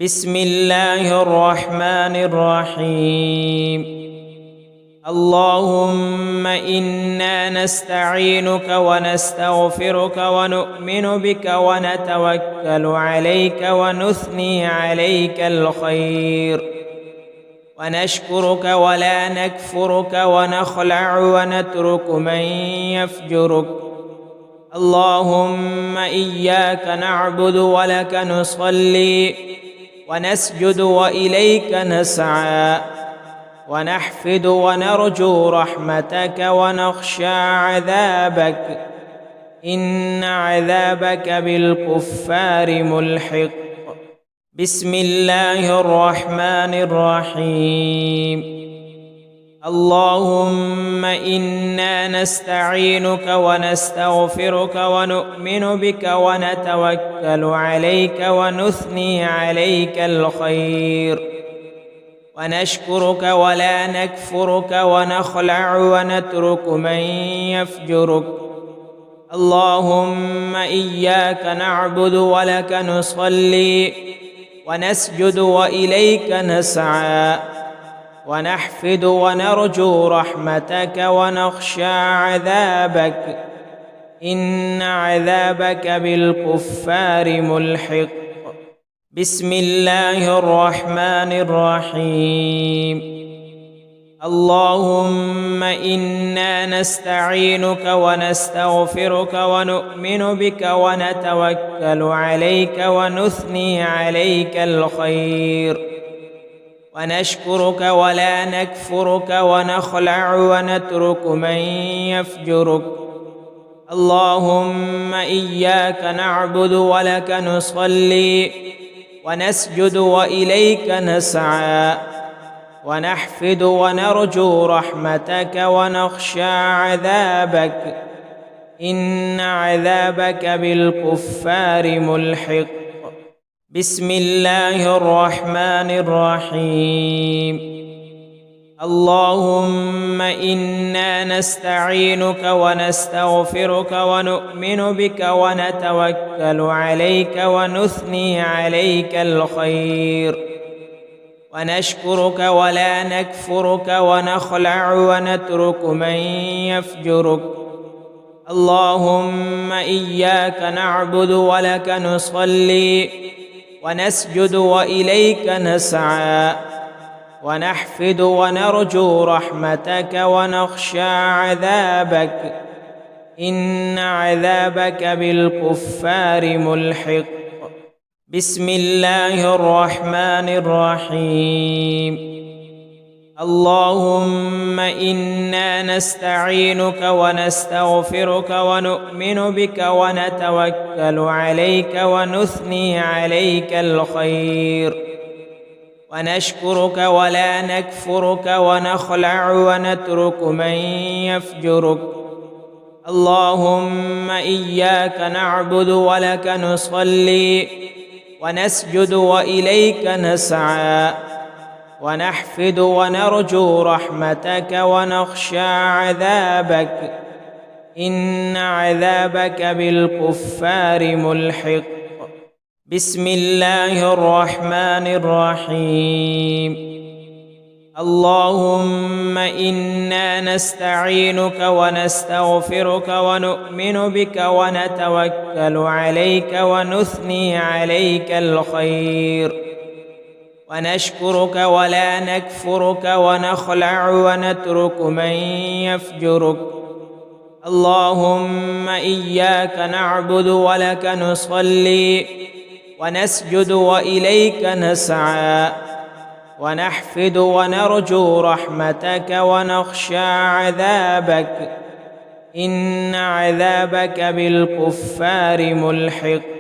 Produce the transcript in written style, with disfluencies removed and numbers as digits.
بسم الله الرحمن الرحيم. اللهم إنا نستعينك ونستغفرك ونؤمن بك ونتوكل عليك ونثني عليك الخير، ونشكرك ولا نكفرك ونخلع ونترك من يفجرك. اللهم إياك نعبد ولك نصلي ونسجد وإليك نسعى، ونحفد ونرجو رحمتك ونخشى عذابك، إن عذابك بالكفار ملحق. بسم الله الرحمن الرحيم. اللهم إنا نستعينك ونستغفرك ونؤمن بك ونتوكل عليك ونثني عليك الخير، ونشكرك ولا نكفرك ونخلع ونترك من يفجرك. اللهم إياك نعبد ولك نصلي ونسجد وإليك نسعى، ونحفد ونرجو رحمتك ونخشى عذابك، إن عذابك بالكفار ملحق. بسم الله الرحمن الرحيم. اللهم إنا نستعينك ونستغفرك ونؤمن بك ونتوكل عليك ونثني عليك الخير، ونشكرك ولا نكفرك ونخلع ونترك من يفجرك. اللهم إياك نعبد ولك نصلي ونسجد وإليك نسعى، ونحفد ونرجو رحمتك ونخشى عذابك، إن عذابك بالكفار ملحق. بسم الله الرحمن الرحيم. اللهم إنا نستعينك ونستغفرك ونؤمن بك ونتوكل عليك ونثني عليك الخير، ونشكرك ولا نكفرك ونخلع ونترك من يفجرك. اللهم إياك نعبد ولك نصلي ونسجد وإليك نسعى، ونحفد ونرجو رحمتك ونخشى عذابك، إن عذابك بالكفار ملحق. بسم الله الرحمن الرحيم. اللهم إنا نستعينك ونستغفرك ونؤمن بك ونتوكل عليك ونثني عليك الخير، ونشكرك ولا نكفرك ونخلع ونترك من يفجرك. اللهم إياك نعبد ولك نصلي ونسجد وإليك نسعى، ونحفد ونرجو رحمتك ونخشى عذابك، إن عذابك بالكفار ملحق. بسم الله الرحمن الرحيم. اللهم إنا نستعينك ونستغفرك ونؤمن بك ونتوكل عليك ونثني عليك الخير، ونشكرك ولا نكفرك ونخلع ونترك من يفجرك. اللهم إياك نعبد ولك نصلي ونسجد وإليك نسعى، ونحفد ونرجو رحمتك ونخشى عذابك، إن عذابك بالكفار ملحق.